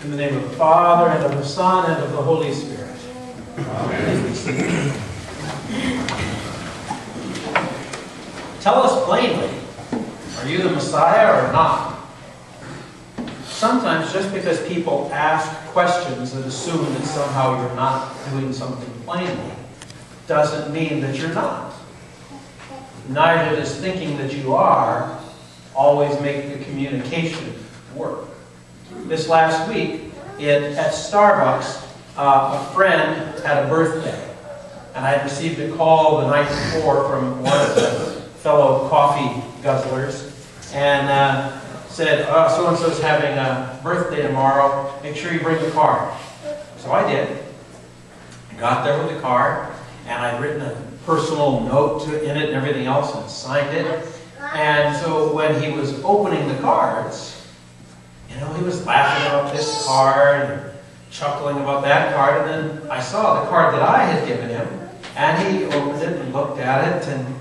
In the name of the Father, and of the Son, and of the Holy Spirit. Amen. Tell us plainly, are you the Messiah or not? Sometimes just because people ask questions that assume that somehow you're not doing something plainly doesn't mean that you're not. Neither does thinking that you are always make the communication work. This last week, at Starbucks, a friend had a birthday. And I had received a call the night before from one of the fellow coffee guzzlers. And said, so-and-so's having a birthday tomorrow. Make sure you bring the card. So I did. I got there with the card. And I'd written a personal note in it and everything else and signed it. And so when he was opening the cards, you know, he was laughing about this card and chuckling about that card. And then I saw the card that I had given him. And he opened it and looked at it and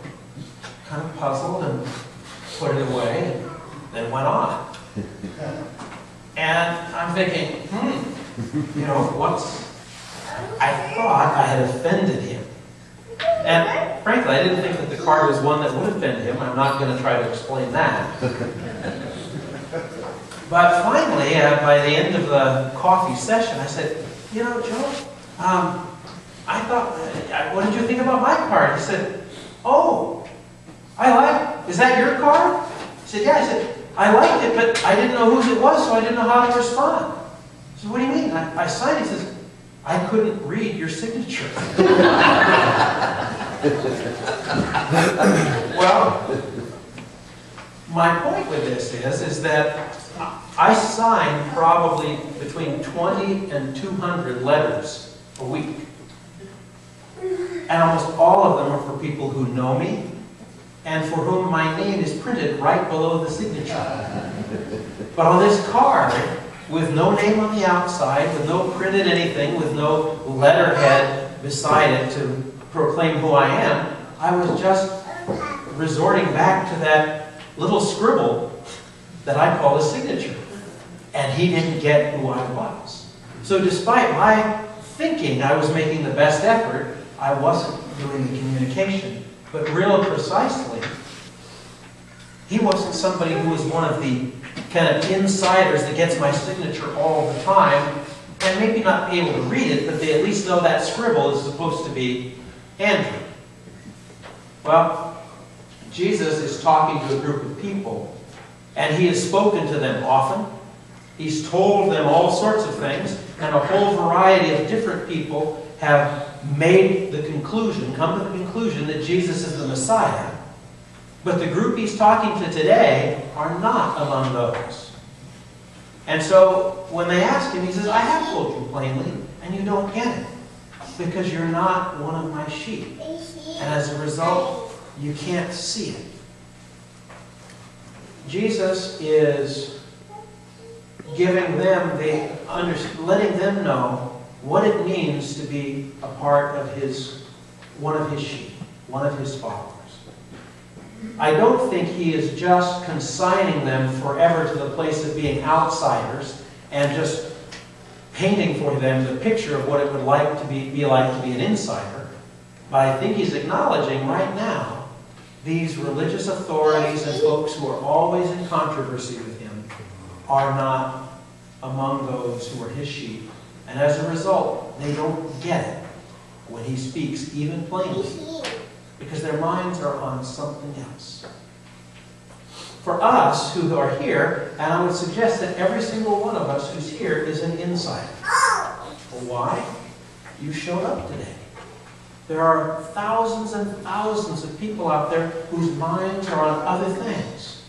kind of puzzled and put it away and then went on. And I'm thinking, you know, I thought I had offended him. And frankly, I didn't think that the card was one that would offend him. I'm not going to try to explain that. But finally, by the end of the coffee session, I said, you know, Joe, I thought, what did you think about my card? He said, oh, is that your card? I said, yeah. I said, I liked it, but I didn't know whose it was, so I didn't know how to respond. I said, what do you mean? I signed it. He says, I couldn't read your signature. Well, my point with this is that I sign probably between 20 and 200 letters a week. And almost all of them are for people who know me and for whom my name is printed right below the signature. But on this card, with no name on the outside, with no printed anything, with no letterhead beside it to proclaim who I am, I was just resorting back to that little scribble that I call a signature. And he didn't get who I was. So despite my thinking I was making the best effort, I wasn't doing the communication. But real precisely, he wasn't somebody who was one of the kind of insiders that gets my signature all the time, and maybe not be able to read it, but they at least know that scribble is supposed to be Andrew. Well, Jesus is talking to a group of people, and he has spoken to them often. He's told them all sorts of things, and a whole variety of different people have made the conclusion, come to the conclusion that Jesus is the Messiah. But the group he's talking to today are not among those. And so when they ask him, he says, I have told you plainly, and you don't get it, because you're not one of my sheep. And as a result, you can't see it. Jesus is giving them letting them know what it means to be a part of one of his sheep, one of his followers. I don't think he is just consigning them forever to the place of being outsiders and just painting for them the picture of what it would like to be like to be an insider. But I think he's acknowledging right now these religious authorities and folks who are always in controversy with him are not among those who are his sheep. And as a result, they don't get it when he speaks, even plainly, because their minds are on something else. For us who are here, and I would suggest that every single one of us who's here is an insider. Well, why? You showed up today. There are thousands and thousands of people out there whose minds are on other things.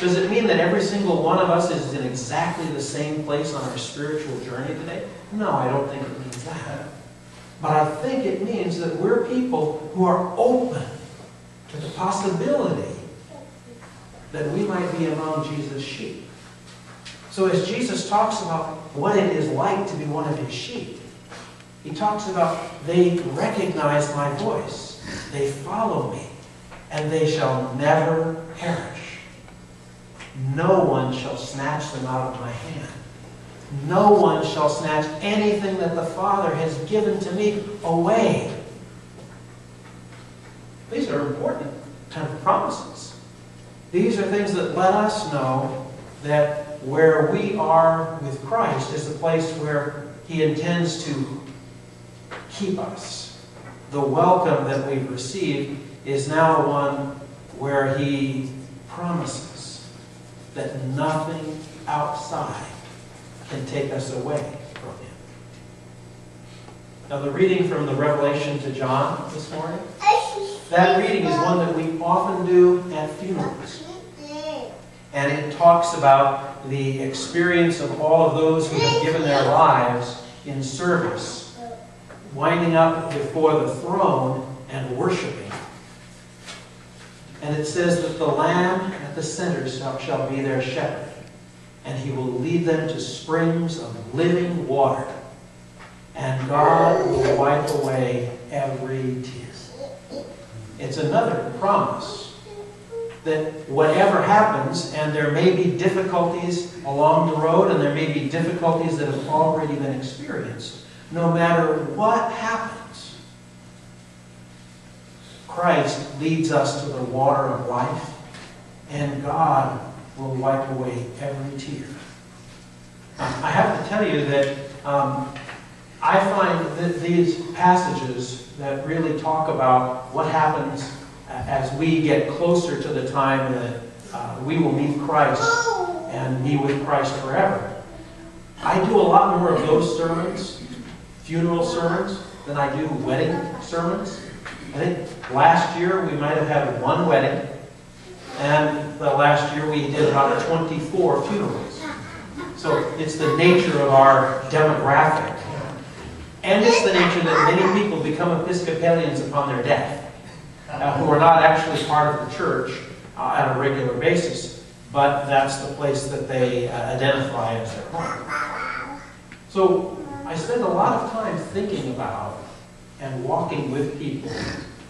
Does it mean that every single one of us is in exactly the same place on our spiritual journey today? No, I don't think it means that. But I think it means that we're people who are open to the possibility that we might be among Jesus' sheep. So as Jesus talks about what it is like to be one of his sheep, he talks about they recognize my voice, they follow me, and they shall never perish. No one shall snatch them out of my hand. no one shall snatch anything that the Father has given to me away. These are important kind of promises. These are things that let us know that where we are with Christ is the place where He intends to keep us. The welcome that we've received is now one where He promises that nothing outside can take us away from Him. Now the reading from the Revelation to John this morning, that reading is one that we often do at funerals. And it talks about the experience of all of those who have given their lives in service, winding up before the throne and worshiping. And it says that the Lamb at the center shall be their shepherd, and He will lead them to springs of living water, and God will wipe away every tear. It's another promise that whatever happens, and there may be difficulties along the road, and there may be difficulties that have already been experienced, no matter what happens, Christ leads us to the water of life, and God will wipe away every tear. I have to tell you that I find that these passages that really talk about what happens as we get closer to the time that we will meet Christ and be with Christ forever. I do a lot more of those sermons, funeral sermons, than I do wedding sermons. I think last year we might have had one wedding, and the last year we did about 24 funerals. So it's the nature of our demographic. And it's the nature that many people become Episcopalians upon their death, who are not actually part of the church on a regular basis, but that's the place that they identify as their home. So I spend a lot of time thinking about and walking with people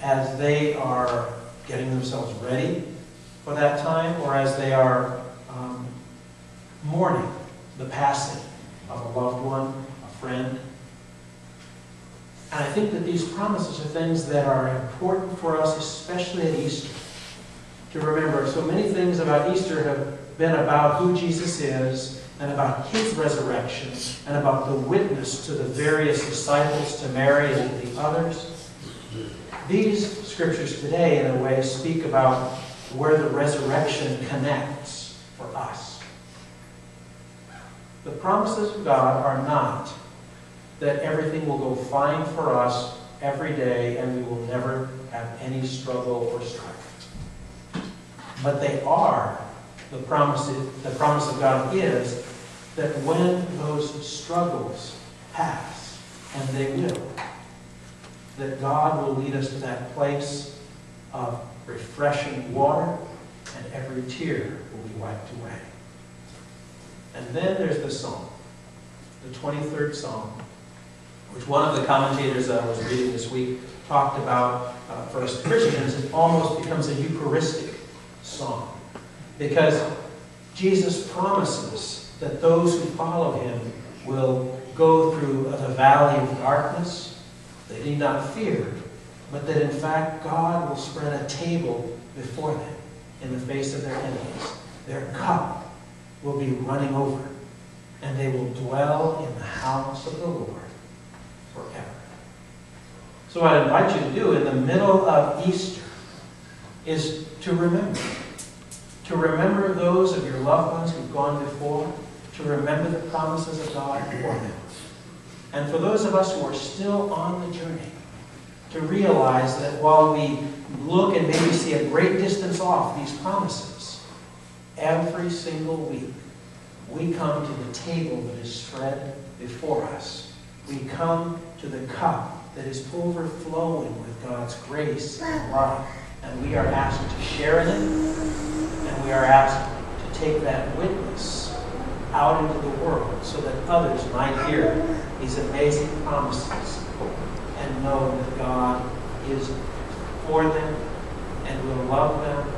as they are getting themselves ready for that time, or as they are mourning the passing of a loved one, a friend. And I think that these promises are things that are important for us, especially at Easter, to remember. So many things about Easter have been about who Jesus is, and about His resurrection, and about the witness to the various disciples, to Mary and to the others. These scriptures today, in a way, speak about where the resurrection connects for us. The promises of God are not that everything will go fine for us every day and we will never have any struggle or strife. But they are, the promise of God is that when those struggles pass, and they will, that God will lead us to that place of refreshing water, and every tear will be wiped away. And then there's the song, the 23rd Psalm, which one of the commentators I was reading this week talked about for us Christians. It almost becomes a Eucharistic song, because Jesus promises that those who follow Him will go through the valley of darkness. They need not fear, but that in fact God will spread a table before them in the face of their enemies. Their cup will be running over, and they will dwell in the house of the Lord forever. So what I invite you to do in the middle of Easter is to remember. To remember those of your loved ones who've gone before. To remember the promises of God for them. And for those of us who are still on the journey, to realize that while we look and maybe see a great distance off these promises, every single week we come to the table that is spread before us. We come to the cup that is overflowing with God's grace and love. And we are asked to share in it. And we are asked to take that witness out into the world so that others might hear these amazing promises and know that God is for them and will love them